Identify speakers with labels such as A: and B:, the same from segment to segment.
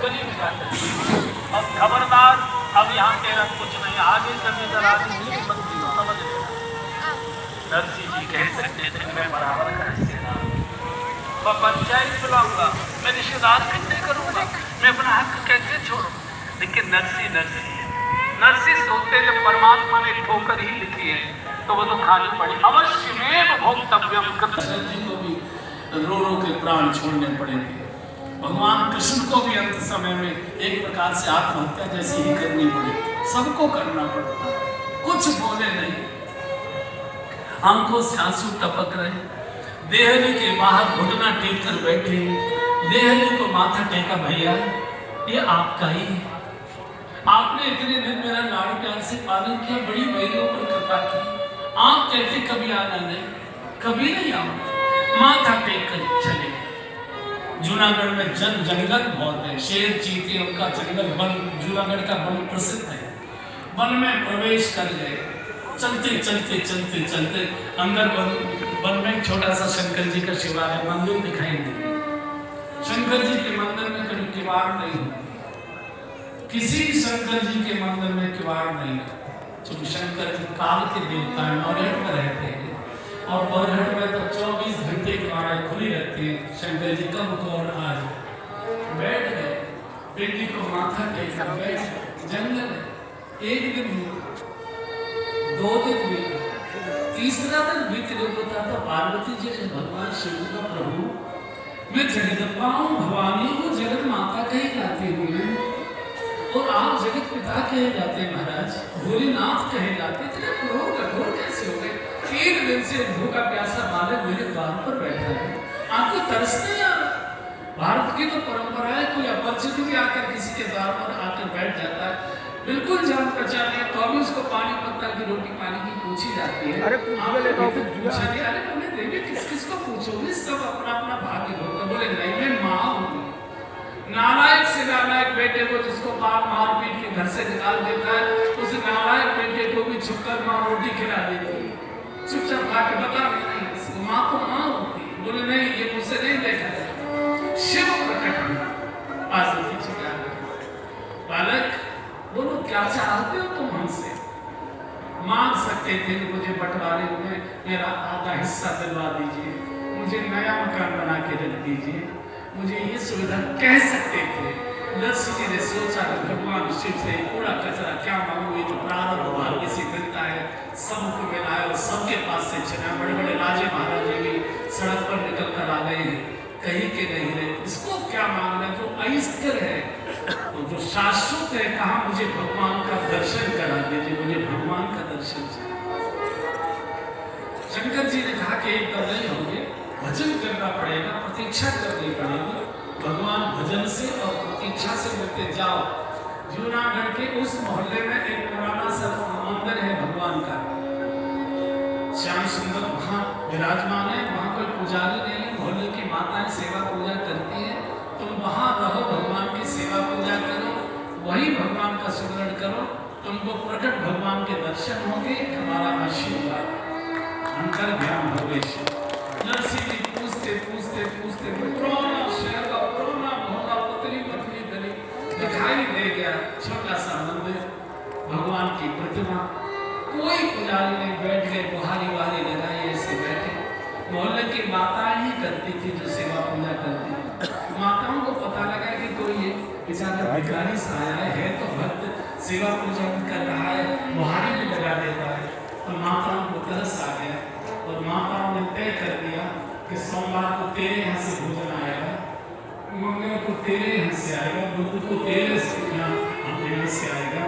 A: गली में जाकर अब खबरदार, अब यहाँ तेरा कुछ नहीं, आगे जमींदार आगे मत समझ लेना। नरसिंह जी कह सकते थे मैं बराबर का हिस्सेदार, मैं पंचायत बुलाऊंगा, मैं रिश्तेदार कैसे करूंगा, मैं अपना हक कैसे छोड़ूं। लेकिन नरसिंह सोचते जब परमात्मा ने ठोकर ही लिखी है तो वो तो खाली पड़ी। अवश्य में भोक्तव्यम कृष्ण जी को भी रो रो के प्राण छोड़ने पड़ेंगे। भगवान कृष्ण को भी अंत समय में एक प्रकार से आत्महत्या जैसी ही करनी पड़ी, सबको करना पड़ता है, कुछ बोले नहीं, आंखों से आंसू टपक रहे, देहली के बाहर घुटना टेक कर बैठे, देहली को माथा टेका, भैया ये आपका ही है, आपने इतने दिन मेरा लाड़ प्यार से पालन किया, बड़ी मेरे ऊपर कृपा की, आप कहते कभी आना नहीं, कभी नहीं आऊंगा, माथा टेक कर चले। जूनागढ़ में जंगल बहुत है, शेर चीते उनका जंगल, वन जूनागढ़ का वन प्रसिद्ध है। वन में प्रवेश कर गए, चलते चलते चलते चलते अंदर वन में छोटा सा शंकर जी का शिवालय मंदिर दिखाई दिया। शंकर जी के मंदिर में कभी किवाड़ नहीं होती, किसी शंकर जी के मंदिर में किवाड़ नहीं है, क्योंकि शंकर जी काल के देवता हैं, नौरहट में रहते हैं और नौरहट में तो 24 घंटे किवाड़ें खुली रहती है। शंकर जी कब कौन आज बैठ गए, बेटी को माथा टेका बैठ, जंगल है। एक दिन हुआ, 2 दिन हुए, तीसरा दिन बीत होता था। पार्वती जी ने भगवान शिव का प्रभु मैं जगदम्बा हूँ, भवानी हूँ, जगत माता कही जाती हूँ और आप जगत पिता कहे जाते हैं महाराज, भोलेनाथ कहे जाते, इतने क्रोध कठोर कैसे हो गए? 3 दिन से भूखा प्यासा बालक मेरे द्वार पर बैठा है, आपको तरस नहीं आ रहा? भारत की तो परंपरा है, कोई अपरिचित भी आकर किसी के द्वार पर आकर बैठ जाता है, बिल्कुल जान पहचान है तो अभी उसको पानी पत्ता की रोटी पानी की पूछी जाती है। अरे देवी किस किस को पूछोगे, सब अपना अपना भाग्य होगा। बोले नहीं, मैं माँ हूँ। नालायक से नालायक बेटे को जिसको बाप मार पीट के घर से निकाल देता है, उस नालायक बेटे को भी छुपकर माँ रोटी खिला देती है, चुपचाप खा के बता नहीं, माँ को माँ होती है। बोले नहीं, ये मुझसे नहीं देखा जाता। शिव प्रकट हुआ, पार्वती जी का बालक, बोलो क्या चाहते हो तुम हमसे? मांग सकते थे मुझे बंटवारे में मेरा आधा हिस्सा दिलवा दीजिए, मुझे नया मकान बना के रख दीजिए, मुझे ये सुविधा कह सकते थे। नरसिंह जी ने सोचा कि भगवान शिव से पूरा कचरा क्या मांगू, ये तो प्रारब्ध भाग्य से मिलता है, सबको मिलाया और सबके पास से चुना। बड़े बड़े राजे महाराजे भी सड़क पर निकल कर आ गए हैं, कहीं के नहीं रहे, इसको क्या मांगना जो अस्थिर है, तो जो शाश्वत है, कहा मुझे भगवान का दर्शन करा दीजिए, मुझे भगवान का दर्शन चाहिए। शंकर जी ने कहा कि एकदम नहीं होंगे, भजन करना पड़ेगा, प्रतीक्षा करनी पड़ेगी। भगवान भजन से और प्रतीक्षा से मिलते जाओ। जूनागढ़ के उस मोहल्ले में एक पुराना सा मंदिर है भगवान का, श्याम सुंदर वहाँ विराजमान है, वहाँ कोई पुजारी नहीं है, मोहल्ले की माताएं सेवा पूजा करती हैं, तुम वहाँ रहो, भगवान की सेवा पूजा करो, वही भगवान का सुमरण करो, तुमको प्रकट भगवान के दर्शन होंगे, हमारा आशीर्वाद अंतर ध्यान होगे। नरसिंह जी पूछते पूछते पूछते दिखाई दे गया छोटा सा मंदिर, भगवान की प्रतिमा, कोई पुजारी नहीं, बैठ गए, बुहारी वाली लगाई, ऐसे बैठे। मोहल्ले की माताएं ही करती थी जो सेवा पूजा करती थी। माताओं को पता लगा कि कोई ये बेचारा भिखारी सा आया है तो भक्त सेवा पूजा कर रहा है, बुहारी भी लगा देता है, तो माताओं को तरस आ गया और माताओं ने तय कर दिया कि सोमवार को तेरे यहाँ से भोजन आएगा, मंगल को तेरे यहाँ से आएगा, बुध को तेरे यहाँ से आएगा,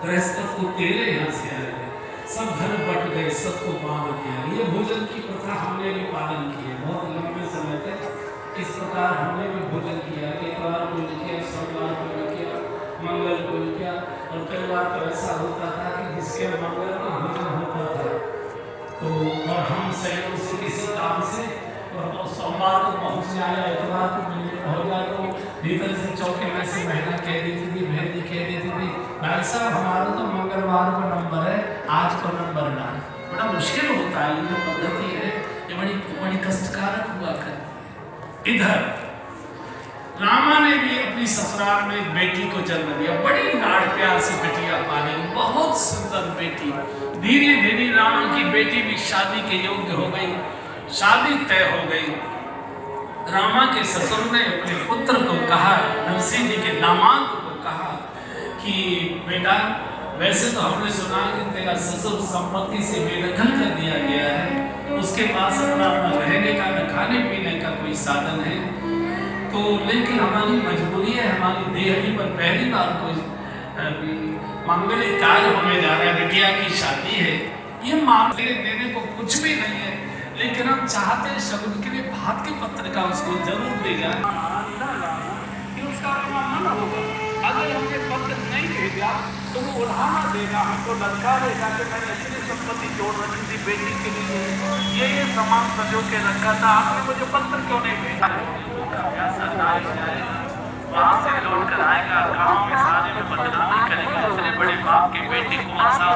A: बृहस्पति को तेरे यहाँ से आएगा। सब घर बट गए, सबको बांध दिया। ये भोजन की प्रथा हमने भी पालन की है बहुत लंबे समय तक। इस प्रकार हमने भी भोजन किया, इतवार को किया, सोमवार को किया, मंगल को किया, और कई बार तो ऐसा होता था कि जिसके मंगल को भोजन होता था तो और हम संयोग से किसी काम से सोमवार को पहुंच जाए, इतवार को पहुंच जाए, तो भीतर से चौके में से महिला कह देती थी, बहन कह देती थी, भाई साहब हमारा तो मंगलवार को नंबर है, आज को नंबर ना। बड़ा मुश्किल होता है, ये जो पद्धति है ये बड़ी कष्टकारक हुआ करती है। इधर रामा ने भी अपनी ससुराल में एक बेटी को जन्म दिया, बड़ी लाड़ प्यार से बिटिया पाली, बहुत सुंदर बेटी। धीरे धीरे रामा की बेटी भी शादी के योग्य हो गई, शादी तय हो गई। रामा के ससुर ने अपने पुत्र को कहा, नरसिंह जी के दामाद को कहा कि बेटा, वैसे तो हमने सुना कि तेरा ससुर संपत्ति से बेदखल कर दिया गया है, उसके पास अपना रहने का, खाने पीने का कोई साधन है, तो लेकिन हमारी मजबूरी है, हमारी देहली पर पहली बार कोई मांगलिक कार्य होने जा रहा है, बिटिया की शादी है, ये मांगने देने को कुछ भी नहीं है, लेकिन हम चाहते हैं शगुन के लिए भात के पत्र का उसको जरूर दे जाए कि उसका मन होगा। अगर हमने पत्र नहीं भेजा तो वो उड़ाना देगा, हमको लटका देगा कि मैंने इतनी संपत्ति जोड़ रखी थी बेटी के लिए, ये सामान सजो के रखा था, आपने मुझे पत्र क्यों नहीं भेजा? वहाँ से लौट कर आएगा, गाँव में सारे में बदनामी करेगा, इतने बड़े बाप की बेटी को ऐसा